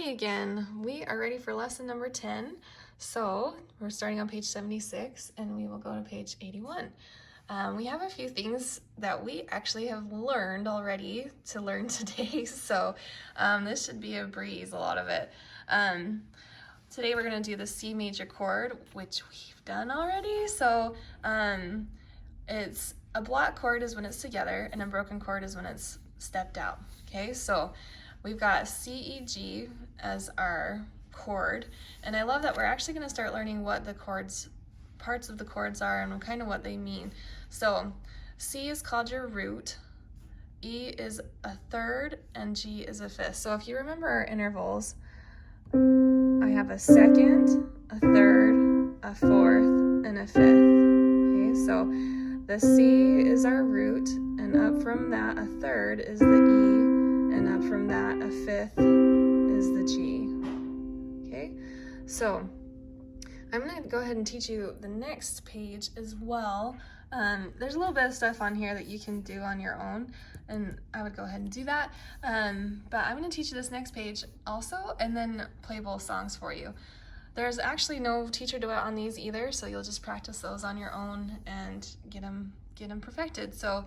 Hi again. We are ready for lesson number 10. So we're starting on page 76 and we will go to page 81. We have a few things that we actually have learned already to learn today. So this should be a breeze, a lot of it. Today we're going to do the C major chord, which we've done already. So it's a block chord is when it's together and a broken chord is when it's stepped out. Okay, so we've got C, E, G as our chord, and I love that we're actually going to start learning what the chords, parts of the chords are and kind of what they mean. So C is called your root, E is a third, and G is a fifth. So if you remember our intervals, I have a second, a third, a fourth, and a fifth. Okay, so the C is our root, and up from that, a third is the E, and up from that, a fifth is the G. Okay, so I'm going to go ahead and teach you the next page as well. There's a little bit of stuff on here that you can do on your own, and I would go ahead and do that. But I'm going to teach you this next page also, and then play both songs for you. There's actually no teacher duet on these either, so you'll just practice those on your own and get them perfected. So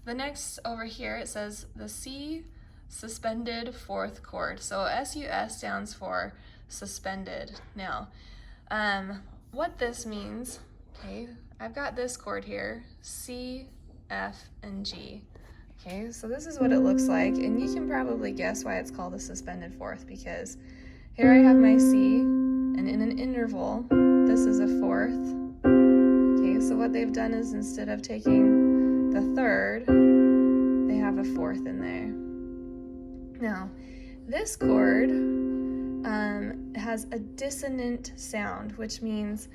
the next over here, it says the C suspended fourth chord. So SUS stands for suspended. Now, what this means, okay, I've got this chord here, C, F, and G. Okay, so this is what it looks like, and you can probably guess why it's called a suspended fourth, because here I have my C, and in an interval, this is a fourth. Okay, so what they've done is instead of taking the third, they have a fourth in there. Now, this chord has a dissonant sound, which means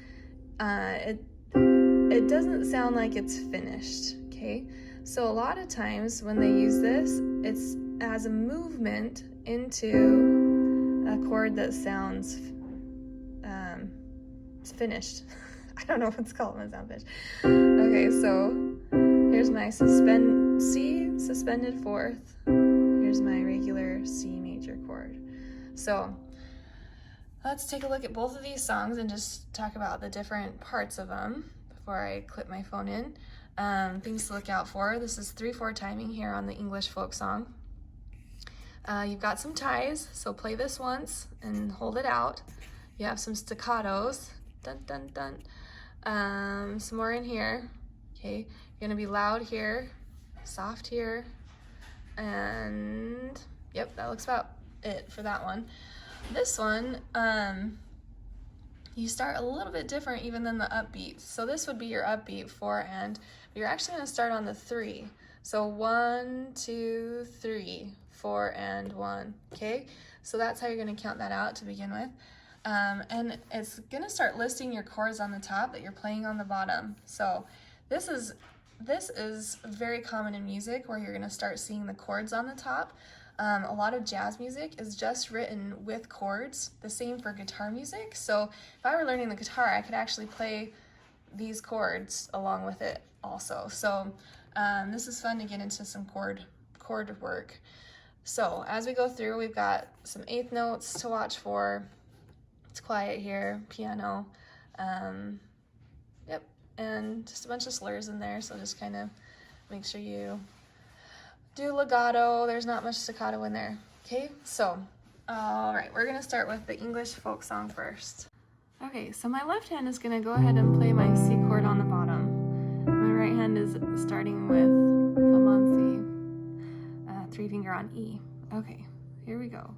it doesn't sound like it's finished, okay? So a lot of times when they use this, it's as a movement into a chord that sounds finished. I don't know if it's called when sound finished. Okay, so here's my C suspended fourth. Here's my regular C major chord. So let's take a look at both of these songs and just talk about the different parts of them before I clip my phone in. Things to look out for. This is 3/4 timing here on the English folk song. You've got some ties, so play this once and hold it out. You have some staccatos, dun dun dun. Some more in here. Okay, you're gonna be loud here, soft here, and yep, that looks about it for that one. This one, you start a little bit different even than the upbeat. So this would be your upbeat 4 and, but you're actually going to start on the 3. So 1, 2, 3, 4 and 1. Okay, so that's how you're going to count that out to begin with. And it's going to start listing your chords on the top that you're playing on the bottom. So this is very common in music, where you're going to start seeing the chords on the top. A lot of jazz music is just written with chords, the same for guitar music. So if I were learning the guitar, I could actually play these chords along with it also. So this is fun to get into some chord work. So as we go through, we've got some eighth notes to watch for. It's quiet here, piano, yep, and just a bunch of slurs in there, so just kind of make sure you do legato. There's not much staccato in there. Okay, so all right, we're gonna start with the English folk song first. Okay, so my left hand is gonna go ahead and play my C chord on the bottom. My right hand is starting with thumb on C, 3 finger on E. Okay, here we go.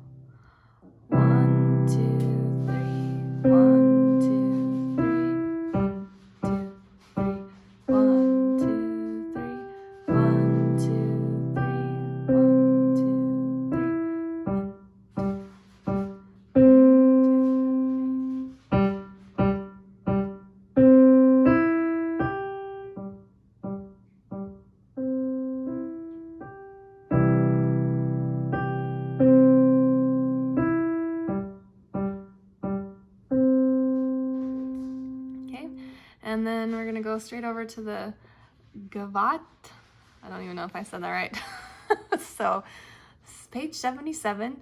1, 2, 3, 1, 2, 3, 1, 2, 3, 1, 2, 3, 1, 2, 3, 1, 2, 3, 1, 2, 3. And then we're gonna go straight over to the Gavotte. I don't even know if I said that right. So page 77.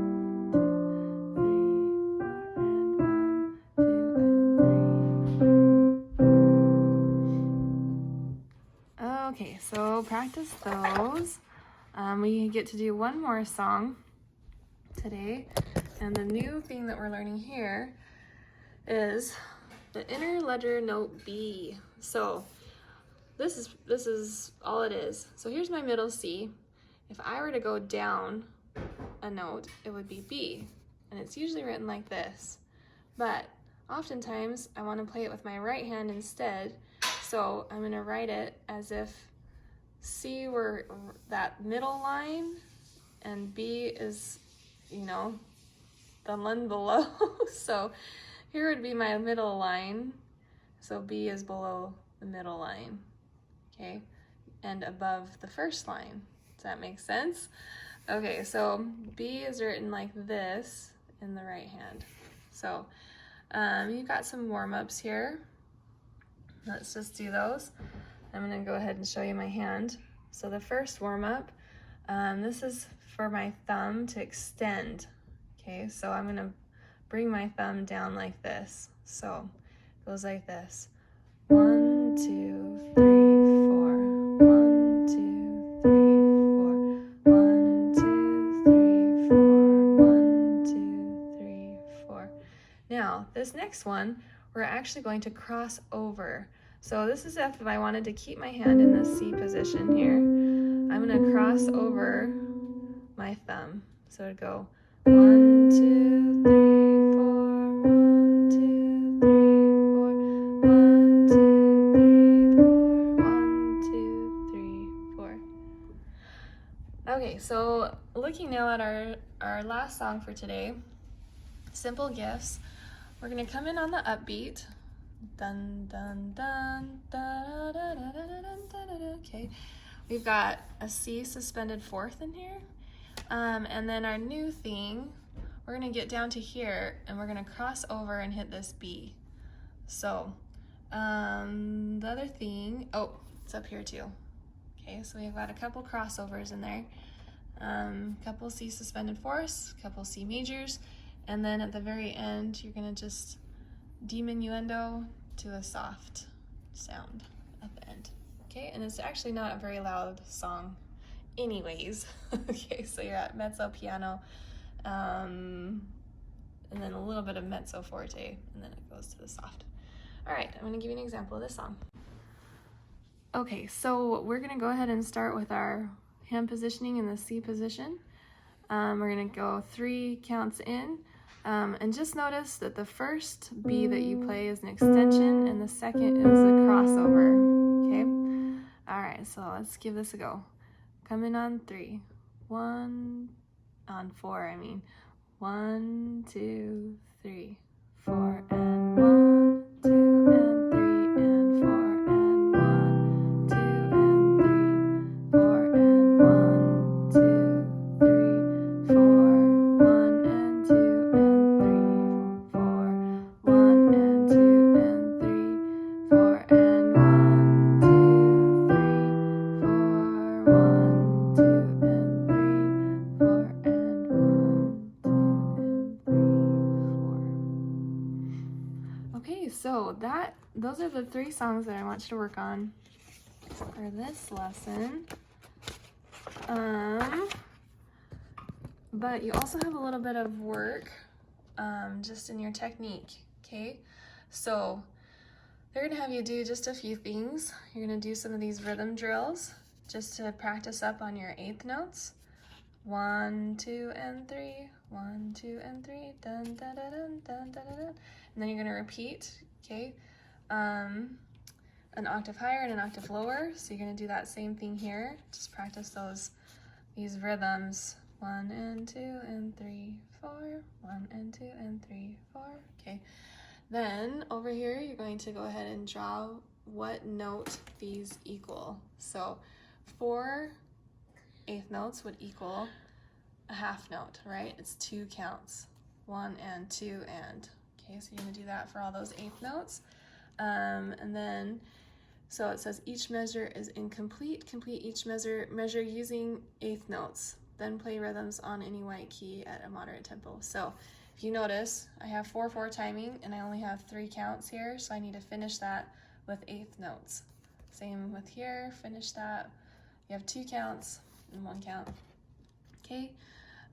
Okay, so practice those. We get to do one more song today, and the new thing that we're learning here is the inner ledger note B. So this is all it is. So here's my middle C. If I were to go down a note, it would be B, and it's usually written like this. But oftentimes I want to play it with my right hand instead, so I'm going to write it as if C were that middle line and B is, you know, the one below. So here would be my middle line, so B is below the middle line, okay, and above the first line. Does that make sense? Okay, so B is written like this in the right hand. So you've got some warm-ups here. Let's just do those. I'm gonna go ahead and show you my hand. So the first warm-up, this is for my thumb to extend. Okay, so I'm gonna bring my thumb down like this. So it goes like this. 1, 2, 3, 4. 1, 2, 3, 4. 1, 2, 3, 4. 1, 2, 3, 4. Now, this next one, we're actually going to cross over. So this is if I wanted to keep my hand in the C position here. I'm going to cross over my thumb. So it'd go 1, 2, 3, 4. 1, 2, 3, 4. 1, 2, 3, 4. 1, 2, 3, 4. Okay, so looking now at our last song for today, Simple Gifts. We're going to come in on the upbeat. Dun, dun, dun, da, da, da, da, da, da, da, da. Okay, we've got a C suspended fourth in here. And then our new thing, we're going to get down to here and we're going to cross over and hit this B. So the other thing, oh, it's up here too. Okay, so we've got a couple crossovers in there. Couple C suspended fourths, couple C majors, and then at the very end, you're going to just diminuendo to a soft sound at the end. Okay, and it's actually not a very loud song anyways. Okay, so you're at mezzo piano, and then a little bit of mezzo forte, and then it goes to the soft. All right, I'm going to give you an example of this song. Okay, so we're going to go ahead and start with our hand positioning in the C position. We're going to go 3 counts in. And just notice that the first B that you play is an extension and the second is a crossover, okay? All right, so let's give this a go. Come in on 3. 1, on 4, I mean. 1, 2, 3, 4, and 1, 2, and 3, and 4, and 1, 2, and 3, 4, and 1, 2, 3, 4, 1, and 2, and 3, 4, 1, and 2, and 3, 4, and 1, 2, 3, 4, 1, 2, and 3, 4, and 1, 2, and 3, 4. Okay, so those are the 3 songs that I want you to work on for this lesson. But you also have a little bit of work just in your technique, okay? So they're gonna have you do just a few things. You're gonna do some of these rhythm drills just to practice up on your 8th notes. 1, 2, and 3, 1, 2, and 3, dun, dun, dun, dun, dun, dun, dun. And then you're gonna repeat, okay? An octave higher and an octave lower. So you're gonna do that same thing here. Just practice these rhythms. 1 and 2 and 3, 4. 1 and 2 and 3, 4. Okay. Then over here, you're going to go ahead and draw what note these equal. So 4 eighth notes would equal a half note, right? It's 2 counts, 1 and 2 and. Okay, so you're gonna do that for all those eighth notes. And then, so it says each measure is incomplete. Complete each measure using eighth notes. Then play rhythms on any white key at a moderate tempo. So if you notice, I have 4/4 timing and I only have 3 counts here, so I need to finish that with eighth notes. Same with here, finish that. You have 2 counts and 1 count. Okay,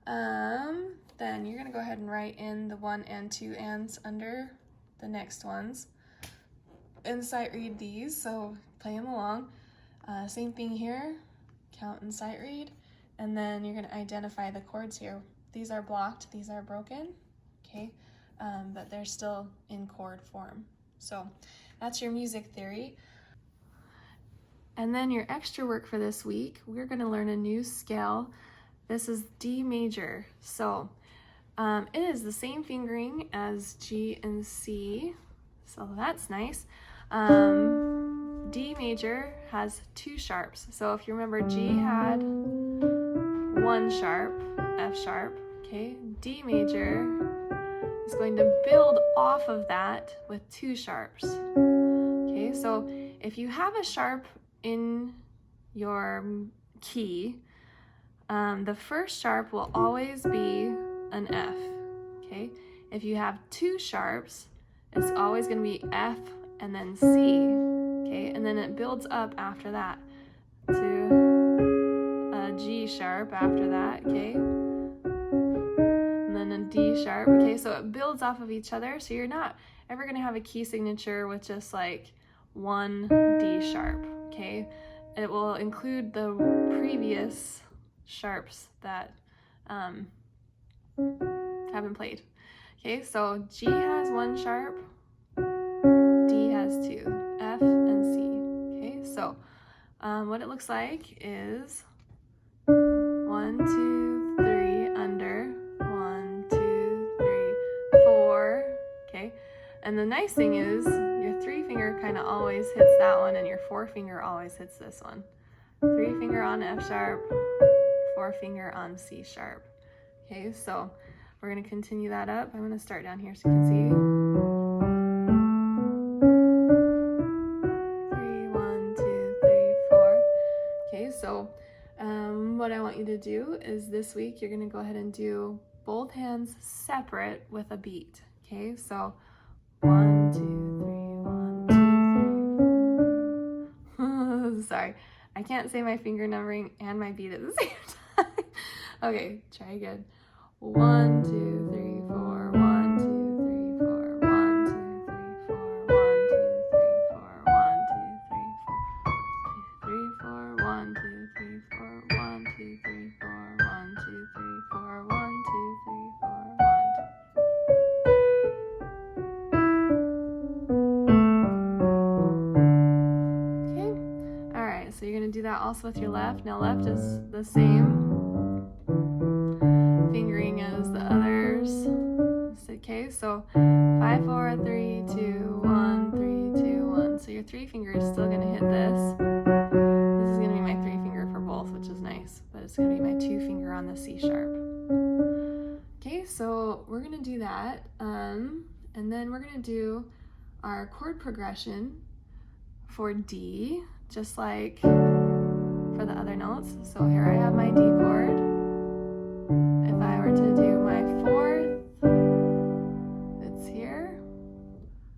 then you're gonna go ahead and write in the 1 and 2 ands under the next ones. And sight read these, so play them along. Same thing here, count and sight read. And then you're gonna identify the chords here. These are blocked, these are broken, okay? But they're still in chord form. So that's your music theory. And then your extra work for this week, we're gonna learn a new scale. This is D major. So it is the same fingering as G and C, so that's nice. D major has 2 sharps. So if you remember, G had 1 sharp, F sharp, okay? D major is going to build off of that with 2 sharps. Okay, so if you have a sharp in your key, the first sharp will always be an F, okay? If you have 2 sharps, it's always gonna be F and then C, okay? And then it builds up after that to a G sharp after that, okay? And then a D sharp, okay? So it builds off of each other, so you're not ever gonna have a key signature with just like 1 D sharp, okay? It will include the previous sharps that haven't played. Okay, so G has 1 sharp, D has 2, F and C. Okay, so what it looks like is 1, 2, 3 under, 1, 2, 3, 4. Okay, and the nice thing is your 3 finger kind of always hits that one, and your 4 finger always hits this one. 3 finger on F sharp, 4 finger on C sharp. Okay, so we're going to continue that up. I'm going to start down here so you can see. 3, 1, 2, 3, 4. Okay, so what I want you to do is this week you're going to go ahead and do both hands separate with a beat. Okay, so 1, 2, 3, 1, 2, 3, 4. Sorry, I can't say my finger numbering and my beat at the same time. Okay, try again. 1, 2, 3, 4, 1, 2, 3, 4, 1, 2, 3, 4, 1, 2, 3, 4, 1, 2, 3, 4, 1, 2, 3, 4, 1, 2, 3, 4, 1, 2, 3, 4, 1, 2, 3, 4, 1, 2. Okay, all right, so you're gonna do that also with your left. Now left is the same fingering as the others. Okay, so 5, 4, 3, 2, 1, 3, 2, 1. So your 3 finger is still gonna hit this. This is gonna be my 3 finger for both, which is nice, but it's gonna be my 2 finger on the C sharp. Okay, so we're gonna do that, and then we're gonna do our chord progression for D, just like for the other notes. So here I have my D chord. If I were to do my 4th, it's here,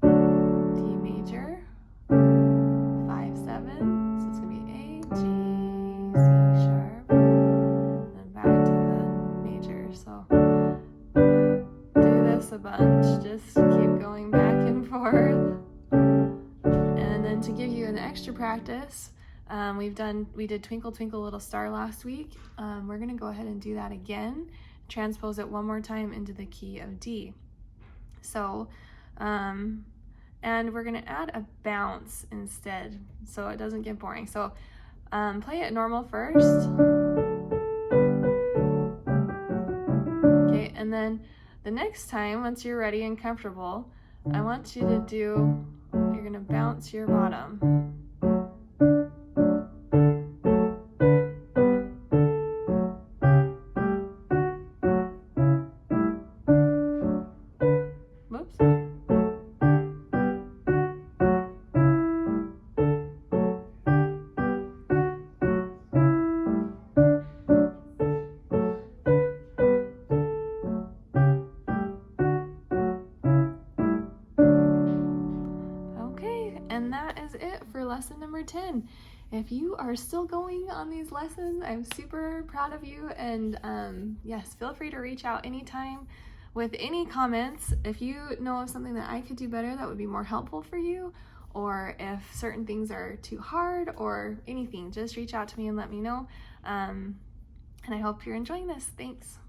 D major, 5, 7, so it's gonna be A, G, C sharp, and then back to the major. So do this a bunch, just keep going back and forth. And then to give you an extra practice, we did Twinkle Twinkle Little Star last week. We're gonna go ahead and do that again, transpose it one more time into the key of D. So, and we're gonna add a bounce instead, so it doesn't get boring. So play it normal first. Okay, and then the next time, once you're ready and comfortable, I want you to do, you're gonna bounce your bottom. Whoops. Okay, and that is it for lesson number 10. If you are still going on these lessons, I'm super proud of you, and yes, feel free to reach out anytime with any comments. If you know of something that I could do better that would be more helpful for you, or if certain things are too hard or anything, just reach out to me and let me know. And I hope you're enjoying this. Thanks.